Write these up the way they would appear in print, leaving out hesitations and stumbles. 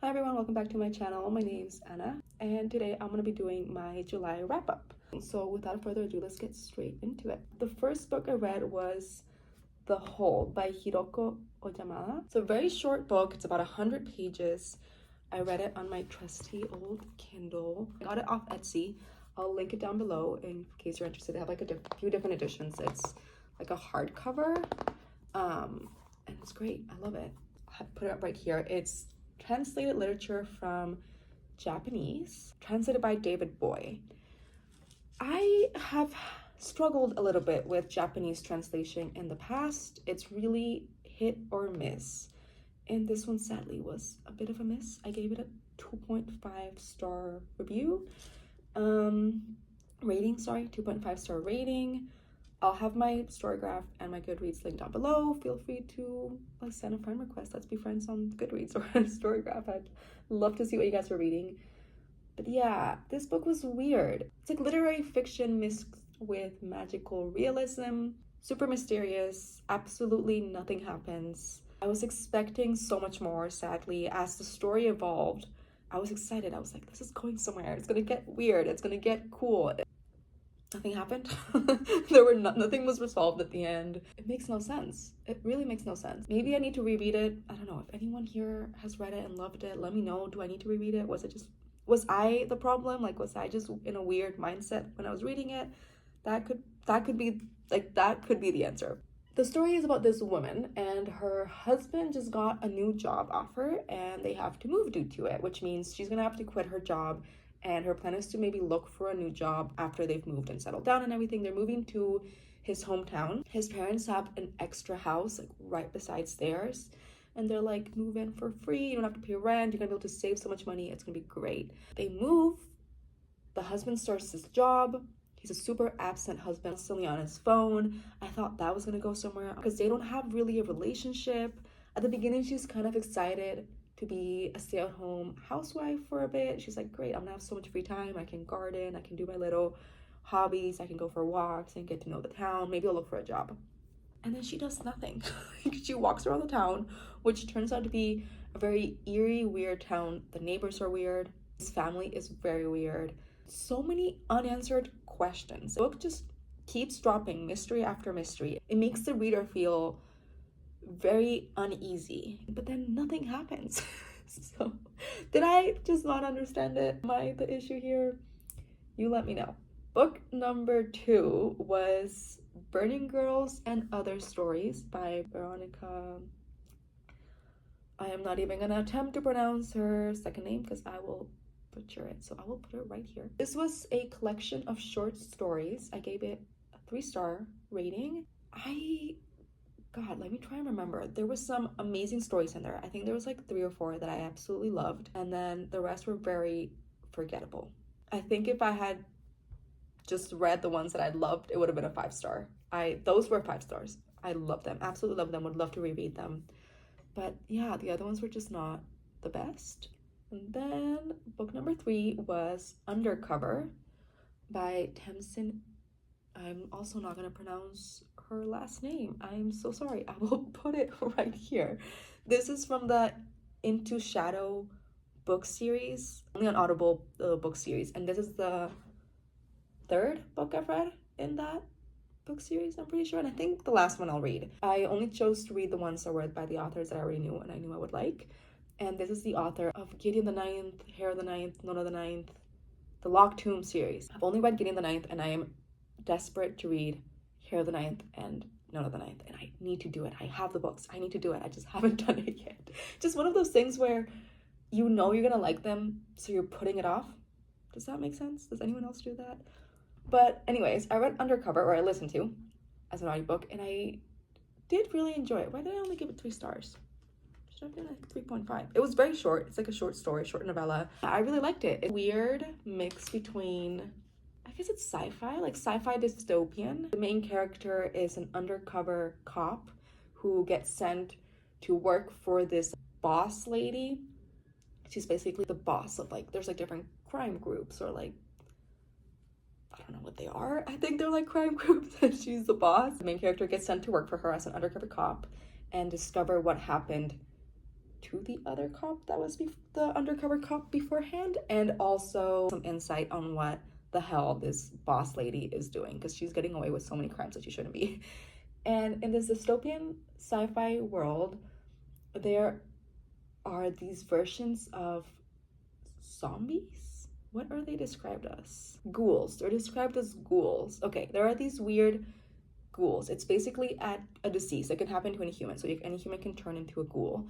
Hi everyone, welcome back to my channel. My name's Anna, and today I'm going to be doing my July wrap-up. So without further ado, let's get straight into it. The first book I read was The Hole by Hiroko Oyamada. It's a very short book. It's about 100 pages. I read it on my trusty old Kindle. I got it off Etsy. I'll link it down below in case you're interested. They have like a few different editions. It's like a hardcover, and it's great. I love it. I'll put it up right here. It's translated literature from Japanese, translated by David Boy. I have struggled a little bit with Japanese translation in the past. It's really hit or miss. And this one sadly was a bit of a miss. I gave it a 2.5 star review. 2.5 star rating. I'll have my StoryGraph and my Goodreads link down below. Feel free to send a friend request. Let's be friends on Goodreads or StoryGraph. I'd love to see what you guys are reading. But yeah, this book was weird. It's like literary fiction mixed with magical realism. Super mysterious. Absolutely nothing happens. I was expecting so much more, sadly. As the story evolved, I was excited. I was like, this is going somewhere. It's gonna get weird. It's gonna get cool. Nothing happened. Nothing was resolved at the end. It makes no sense. It really makes no sense. Maybe I need to reread it. I don't know. If anyone here has read it and loved it, let me know. Do I need to reread it? Was I the problem? Was I just in a weird mindset when I was reading it? That could be the answer. The story is about this woman, and her husband just got a new job offer and they have to move due to it, which means she's gonna have to quit her job, and her plan is to maybe look for a new job after they've moved and settled down and everything. They're moving to his hometown. His parents have an extra house right beside theirs, and they're like, move in for free, you don't have to pay rent, you're gonna be able to save so much money, it's gonna be great. They move, the husband starts his job. He's a super absent husband, constantly on his phone. I thought that was gonna go somewhere because they don't have really a relationship. At the beginning, she's kind of excited to be a stay-at-home housewife for a bit. She's like, great, I'm gonna have so much free time. I can garden, I can do my little hobbies, I can go for walks and get to know the town. Maybe I'll look for a job. And then she does nothing. She walks around the town, which turns out to be a very eerie, weird town. The neighbors are weird. His family is very weird. So many unanswered questions. The book just keeps dropping mystery after mystery. It makes the reader feel very uneasy, but then nothing happens. So did I just not understand it? Am I the issue here? You let me know. Book number 2 was Burning Girls and Other Stories by Veronica. I am not even gonna attempt to pronounce her second name because I will butcher it, so I will put it right here. This was a collection of short stories. I gave it a 3-star rating. God, let me try and remember. There was some amazing stories in there. I think there was 3 or 4 that I absolutely loved, and then the rest were very forgettable. I think if I had just read the ones that I loved, it would have been a 5-star. Those were 5 stars. I love them, absolutely love them, would love to reread them. But yeah, the other ones were just not the best. And then book number 3 was Undercover by Tamsin. I'm also not going to pronounce her last name. I'm so sorry. I will put it right here. This is from the Into Shadow book series, only on Audible book series. And this is the 3rd book I've read in that book series, I'm pretty sure. And I think the last one I'll read. I only chose to read the ones that were by the authors that I already knew and I knew I would like. And this is the author of Gideon the Ninth, Hair the Ninth, Nona the Ninth, the Locked Tomb series. I've only read Gideon the Ninth, and I am desperate to read Hair the Ninth and Nona the Ninth, and I need to do it. I have the books. I need to do it. I just haven't done it yet. Just one of those things where you know you're gonna like them, so you're putting it off. Does that make sense? Does anyone else do that? But anyways, I read Undercover, or I listened to, as an audiobook, and I did really enjoy it. Why did I only give it 3 stars? Should have been 3.5. It was very short. It's a short story, short novella. I really liked it. It's a weird mix between, I guess it's sci-fi, sci-fi dystopian. The main character is an undercover cop who gets sent to work for this boss lady. She's basically the boss of there's different crime groups, or I don't know what they are. I think they're crime groups, and she's the boss. The main character gets sent to work for her as an undercover cop and discover what happened to the other cop that was the undercover cop beforehand, and also some insight on what the hell this boss lady is doing, because she's getting away with so many crimes that she shouldn't be. And in this dystopian sci-fi world, there are these versions of zombies. What are they described as? Ghouls. They're described as ghouls. Okay, there are these weird ghouls. It's basically a disease that can happen to any human. So any human can turn into a ghoul.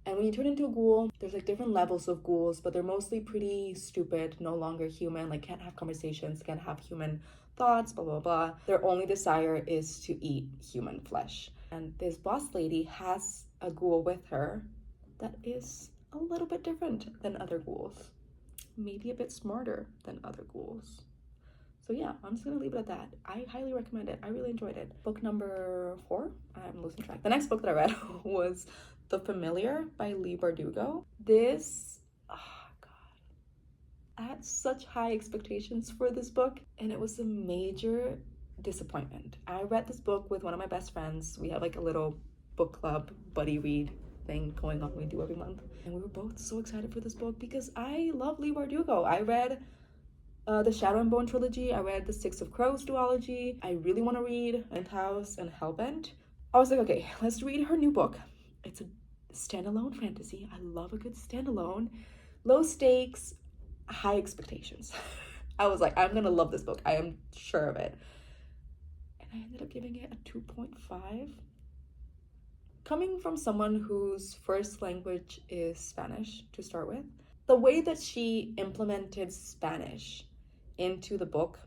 And when you turn into a ghoul, there's like different levels of ghouls, but they're mostly pretty stupid, no longer human, like can't have conversations, can't have human thoughts, blah, blah, blah. Their only desire is to eat human flesh. And this boss lady has a ghoul with her that is a little bit different than other ghouls. Maybe a bit smarter than other ghouls. So yeah, I'm just gonna leave it at that. I highly recommend it. I really enjoyed it. Book number 4, I'm losing track. The next book that I read was The Familiar by Leigh Bardugo. This, oh God, I had such high expectations for this book, and it was a major disappointment. I read this book with one of my best friends. We have like a little book club buddy read thing going on we do every month, and we were both so excited for this book because I love Leigh Bardugo. I read the Shadow and Bone trilogy. I read the Six of Crows duology. I really want to read Penthouse and Hellbent. I was like, okay, let's read her new book. It's a standalone fantasy. I love a good standalone. Low stakes, high expectations. I was like, I'm gonna love this book. I am sure of it. And I ended up giving it a 2.5. Coming from someone whose first language is Spanish to start with, the way that she implemented Spanish into the book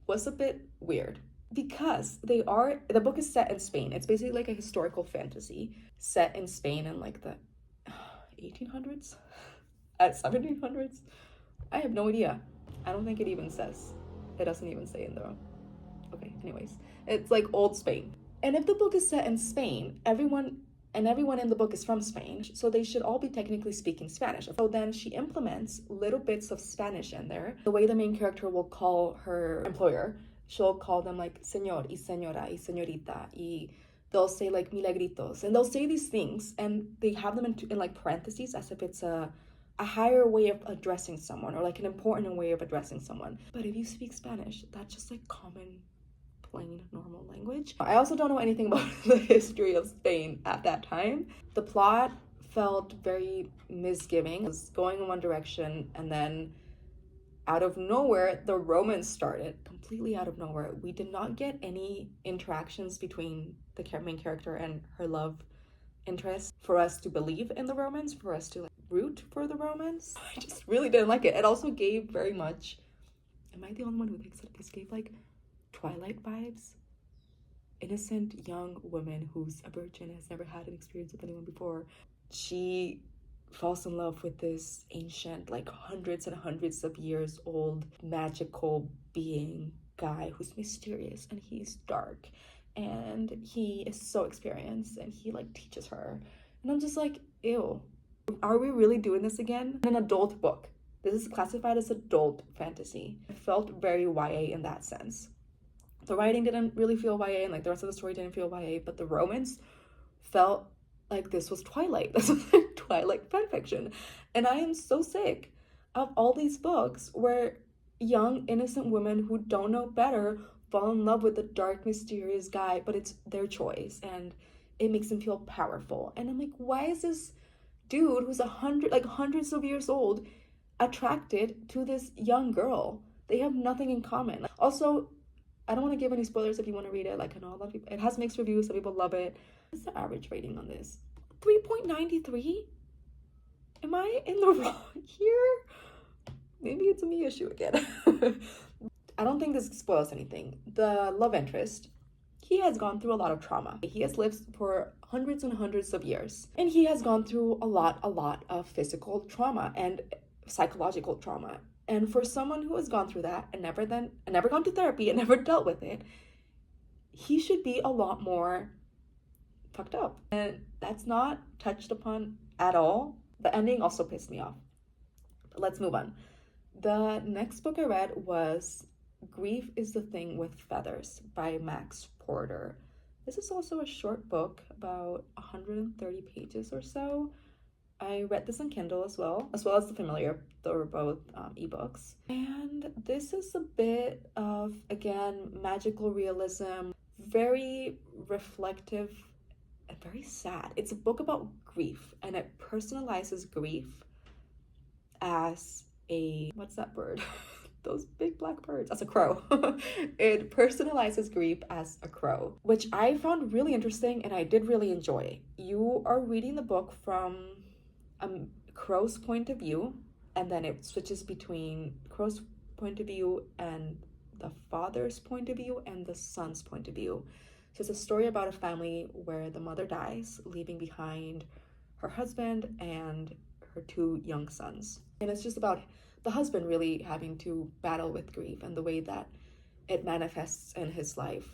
was a bit weird, because the book is set in Spain. It's basically like a historical fantasy set in Spain in like the 1800s, at 1700s. I have no idea. I don't think it even says. It doesn't even say in the. Okay, anyways, it's like old Spain. And if the book is set in Spain, everyone in the book is from Spain, so they should all be technically speaking Spanish. So then she implements little bits of Spanish in there. The way the main character will call her employer, she'll call them like señor y señora y señorita, y they'll say like milagritos, and they'll say these things, and they have them in like parentheses as if it's a higher way of addressing someone, or like an important way of addressing someone. But if you speak Spanish, that's just like common, plain, normal language. I also don't know anything about the history of Spain at that time. The plot felt very misgiving. It was going in one direction, and then out of nowhere, the romance started. Completely out of nowhere. We did not get any interactions between the main character and her love interest for us to believe in the romance, for us to like root for the romance. I just really didn't like it. It also gave very much, am I the only one who thinks that this gave like Twilight vibes? Innocent young woman who's a virgin, has never had an experience with anyone before. She falls in love with this ancient, like hundreds and hundreds of years old, magical being guy who's mysterious, and he's dark, and he is so experienced, and he like teaches her. And I'm just like, ew. Are we really doing this again? An adult book. This is classified as adult fantasy. It felt very YA in that sense. The writing didn't really feel YA, and like the rest of the story didn't feel YA, but the romance felt like this was Twilight. This was like Twilight fanfiction. And I am so sick of all these books where young, innocent women who don't know better fall in love with the dark, mysterious guy, but it's their choice, and it makes them feel powerful. And I'm like, why is this dude who's hundreds of years old attracted to this young girl? They have nothing in common. Also, I don't want to give any spoilers if you want to read it. Like, I know a lot of people, it has mixed reviews, some people love it. What's the average rating on this? 3.93? Am I in the wrong here? Maybe it's a me issue again. I don't think this spoils anything. The love interest, he has gone through a lot of trauma. He has lived for hundreds and hundreds of years, and he has gone through a lot of physical trauma and psychological trauma. And for someone who has gone through that and never gone to therapy and never dealt with it, he should be a lot more fucked up. And that's not touched upon at all. The ending also pissed me off. But let's move on. The next book I read was Grief is the Thing with Feathers by Max Porter. This is also a short book, about 130 pages or so. I read this on Kindle as well as the familiar. They're both ebooks. And this is a bit of, again, magical realism, very reflective and very sad. It's a book about grief, and it personalizes grief as a, what's that bird? Those big black birds, as a crow. It personalizes grief as a crow, which I found really interesting and I did really enjoy. You are reading the book from a crow's point of view, and then it switches between crow's point of view and the father's point of view and the son's point of view. So it's a story about a family where the mother dies, leaving behind her husband and her two young sons. And it's just about the husband really having to battle with grief and the way that it manifests in his life,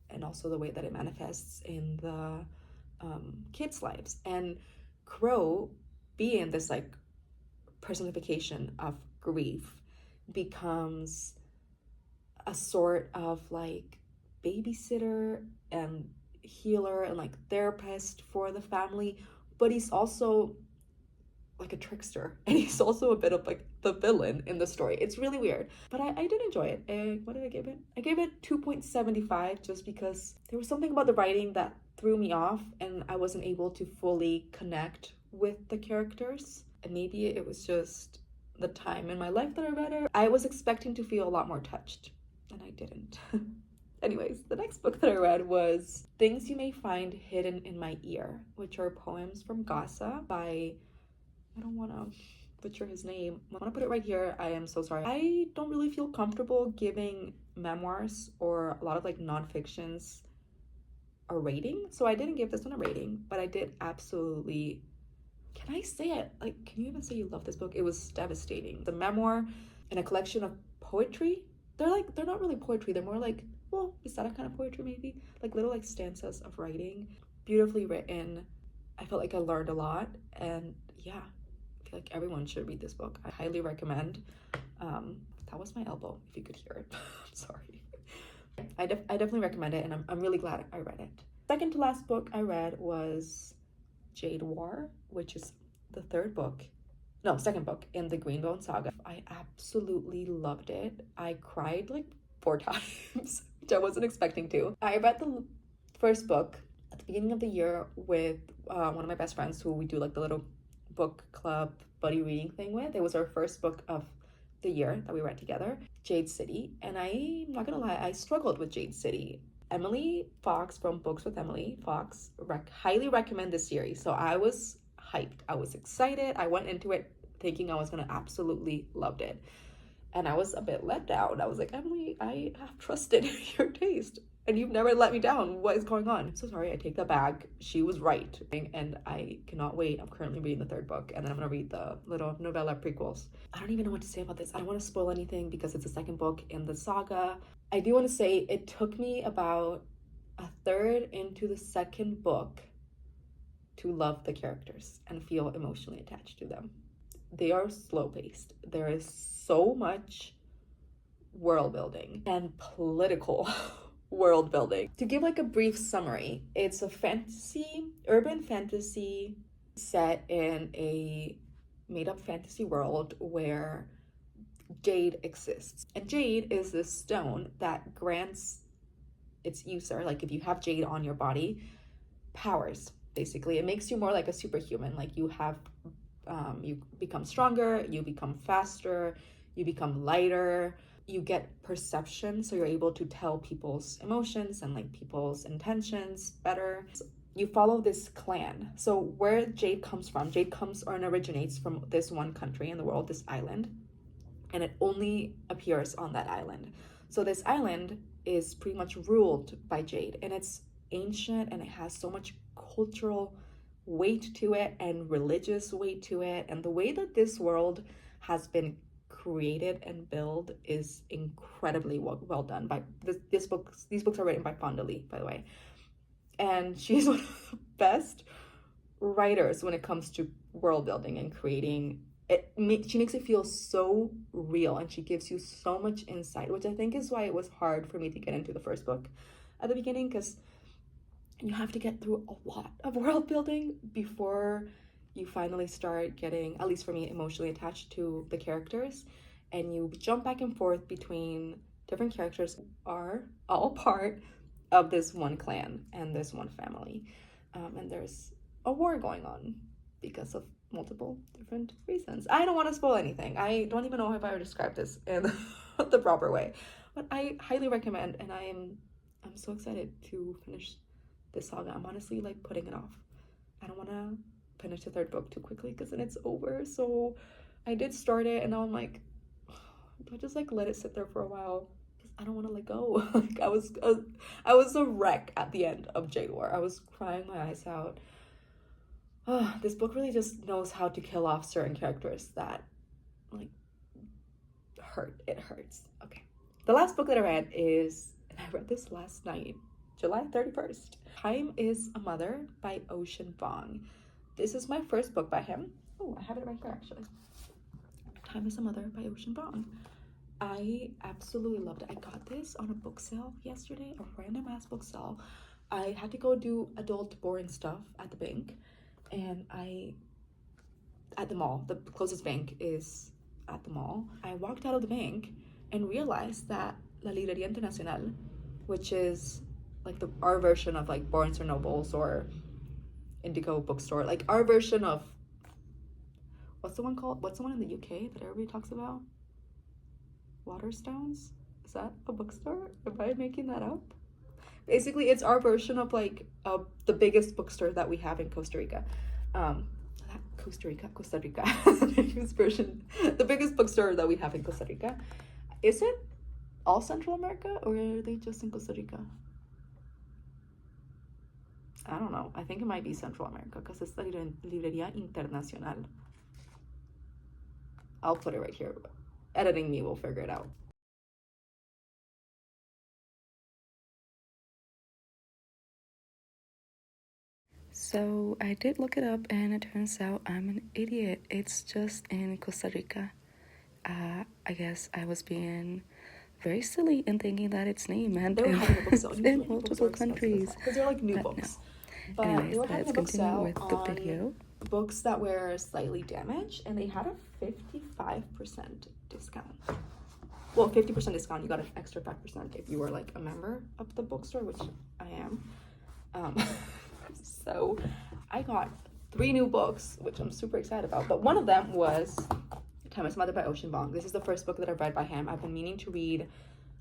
and also the way that it manifests in the kids' lives. And Crow, being this like personification of grief, becomes a sort of like babysitter and healer and like therapist for the family, but he's also like a trickster, and he's also a bit of like the villain in the story. It's really weird, but I did enjoy it. What did I give it? I gave it 2.75 just because there was something about the writing that threw me off and I wasn't able to fully connect with the characters. And maybe it was just the time in my life that I read it. I was expecting to feel a lot more touched, and I didn't. Anyways, the next book that I read was Things You May Find Hidden in My Ear, which are poems from Gasa by, I don't want to butcher his name. I want to put it right here. I am so sorry. I don't really feel comfortable giving memoirs or a lot of like nonfictions a rating, so I didn't give this one a rating, but I did absolutely, can I say it? Like, can you even say you love this book? It was devastating. The memoir and a collection of poetry. They're not really poetry. They're more like, well, is that a kind of poetry maybe? Like little like stanzas of writing. Beautifully written. I felt like I learned a lot, and yeah, I feel like everyone should read this book. I highly recommend. That was my elbow, if you could hear it. I'm sorry. I definitely recommend it, and I'm really glad I read it. Second to last book I read was Jade War, which is the second book in the Greenbone saga. I absolutely loved it. I cried like 4 times, which I wasn't expecting to. I read the first book at the beginning of the year with one of my best friends who we do like the little book club buddy reading thing with. It was our first book of the year that we read together, Jade City. And I'm not gonna lie, I struggled with Jade City. Emily Fox from Books with Emily Fox highly recommend this series. So I was hyped. I was excited. I went into it thinking I was gonna absolutely loved it. And I was a bit let down. I was like, Emily, I have trusted your taste and you've never let me down. What is going on? I'm so sorry, I take that back. She was right. And I cannot wait. I'm currently reading the third book, and then I'm gonna read the little novella prequels. I don't even know what to say about this. I don't want to spoil anything because it's the second book in the saga. I do want to say it took me about a third into the second book to love the characters and feel emotionally attached to them. They are slow paced. There is so much world building and political world building. To give like a brief summary, it's a urban fantasy set in a made up fantasy world where jade exists. And jade is this stone that grants its user, like if you have jade on your body, powers. Basically, it makes you more like a superhuman. Like you have you become stronger, you become faster, you become lighter, you get perception, so you're able to tell people's emotions and like people's intentions better. So you follow this clan. So where jade comes from, jade comes or originates from this one country in the world, this island, and it only appears on that island. So this island is pretty much ruled by jade, and it's ancient and it has so much cultural weight to it and religious weight to it. And the way that this world has been created and built is incredibly well done. By these books are written by Fonda Lee, by the way, and she's one of the best writers when it comes to world building and creating it. She makes it feel so real, and she gives you so much insight, which I think is why it was hard for me to get into the first book at the beginning, because you have to get through a lot of world building before you finally start getting, at least for me, emotionally attached to the characters, and you jump back and forth between different characters are all part of this one clan and this one family. And there's a war going on because of multiple different reasons. I don't want to spoil anything. I don't even know if I would describe this in the proper way, but I highly recommend, and I'm so excited to finish this saga. I'm honestly like putting it off. I don't want to finish the third book too quickly because then it's over. So I did start it, and now I'm like, do I just like let it sit there for a while? I don't want to let go. Like I was a wreck at the end of Jade War. I was crying my eyes out. This book really just knows how to kill off certain characters that like hurt. It hurts. Okay. The last book that I read is, and I read this last night, July 31st. Time is a Mother by Ocean Vuong. This is my first book by him. Oh, I have it right here actually. Time is a Mother by Ocean Vuong. I absolutely loved it. I got this on a book sale yesterday, a random ass book sale. I had to go do adult boring stuff at the bank, and at the mall, the closest bank is at the mall. I walked out of the bank and realized that La Librería Internacional, which is like our version of like Barnes or Nobles or Indigo bookstore, like our version of, what's the one called? What's the one in the UK that everybody talks about? Waterstones? Is that a bookstore? Am I making that up? Basically, it's our version of like the biggest bookstore that we have in Costa Rica. Costa Rica. The biggest bookstore that we have in Costa Rica. Is it all Central America, or are they just in Costa Rica? I don't know. I think it might be Central America because it's the Librería Internacional. I'll put it right here. Editing me will figure it out. So I did look it up, and it turns out I'm an idiot. It's just in Costa Rica. I guess I was being very silly in thinking that its name meant in multiple countries. Because they're like new books. No. But anyways, they were having a book sale with the video. Books that were slightly damaged, and they had a 55% discount. Well, 50% discount. You got an extra 5% if you were like a member of the bookstore, which I am. So I got 3 new books, which I'm super excited about. But one of them was Time is Mother by Ocean Vuong. This is the first book that I've read by him. I've been meaning to read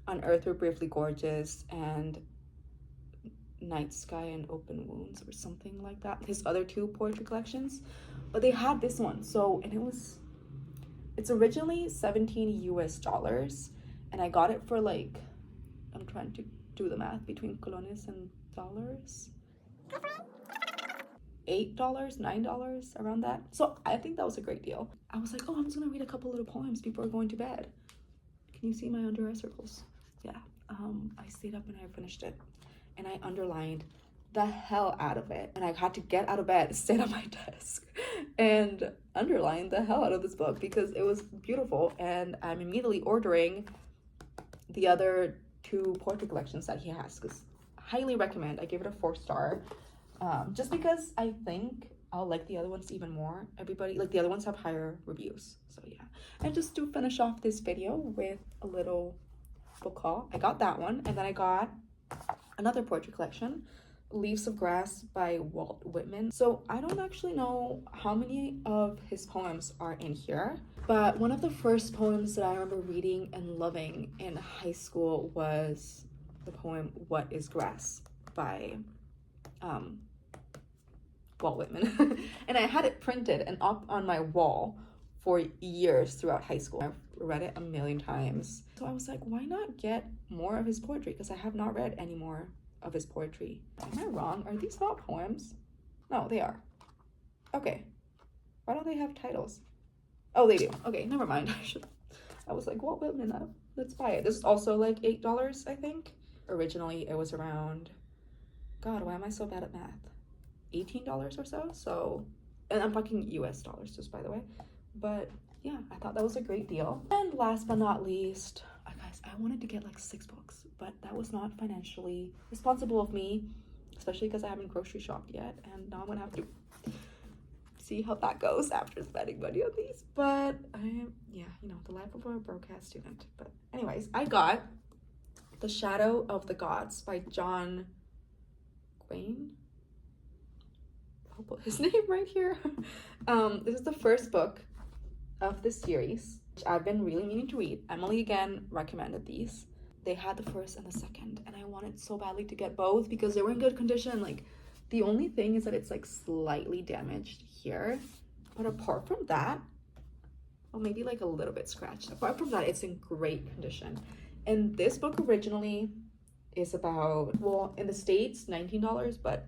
On Earth We're Briefly Gorgeous and Night Sky and Open Wounds or something like that. His other 2 poetry collections. But they had this one. So, and it's originally $17 US, and I got it for like, I'm trying to do the math between colones and dollars. $8, $9, around that. So I think that was a great deal. I was like, oh, I'm just gonna read a couple little poems before going to bed. Can you see my under eye circles? Yeah. I stayed up and I finished it, and I underlined the hell out of it, and I had to get out of bed, stand on my desk, and underline the hell out of this book because it was beautiful. And I'm immediately ordering the other 2 poetry collections that he has, because highly recommend. I gave it a 4-star, just because I think I'll like the other ones even more. Everybody, like, the other ones have higher reviews. So yeah. And just to finish off this video with a little book haul, I got that one, and then I got another poetry collection, Leaves of Grass by Walt Whitman. So I don't actually know how many of his poems are in here, but one of the first poems that I remember reading and loving in high school was the poem What is Grass by Walt Whitman. And I had it printed and up on my wall for years throughout high school. I've read it a million times. So I was like, why not get more of his poetry? Because I have not read any more of his poetry. Am I wrong? Are these not poems? No, they are. Okay. Why don't they have titles? Oh, they do. Okay, never mind. I was like, Walt Whitman, let's buy it. This is also like $8, I think. Originally, it was around, God, why am I so bad at math? $18 or so. So, and I'm talking US dollars, just by the way. But yeah, I thought that was a great deal. And last but not least, guys, I wanted to get like 6 books, but that was not financially responsible of me, especially because I haven't grocery shopped yet, and now I'm gonna have to see how that goes after spending money on these. But yeah, you know, the life of a broadcast student. But anyways, I got The Shadow of the Gods by John Wayne. I'll put his name right here. This is the first book of this series, which I've been really meaning to read. Emily again recommended these. They had the first and the second, and I wanted so badly to get both because they were in good condition. Like, the only thing is that it's like slightly damaged here, but apart from that, well, maybe like a little bit scratched. Apart from that, it's in great condition. And this book originally is about, well, in the States, $19, but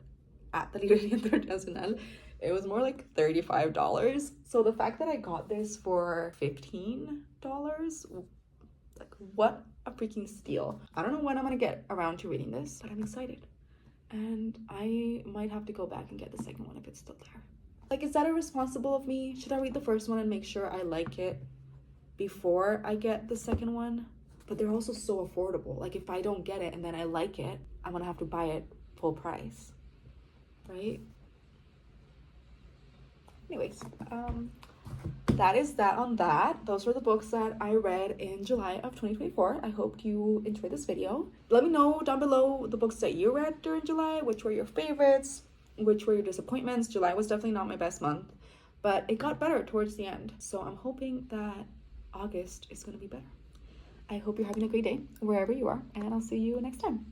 at the Librería Internacional, it was more like $35. So the fact that I got this for $15, like, what a freaking steal. I don't know when I'm gonna get around to reading this, but I'm excited. And I might have to go back and get the second one if it's still there. Like, is that irresponsible of me? Should I read the first one and make sure I like it before I get the second one? But they're also so affordable. Like, if I don't get it and then I like it, I'm gonna have to buy it full price, right? Anyways, that is that on that. Those were the books that I read in July of 2024. I hope you enjoyed this video. Let me know down below the books that you read during July, which were your favorites, which were your disappointments. July was definitely not my best month, but it got better towards the end. So I'm hoping that August is gonna be better. I hope you're having a great day wherever you are, and I'll see you next time.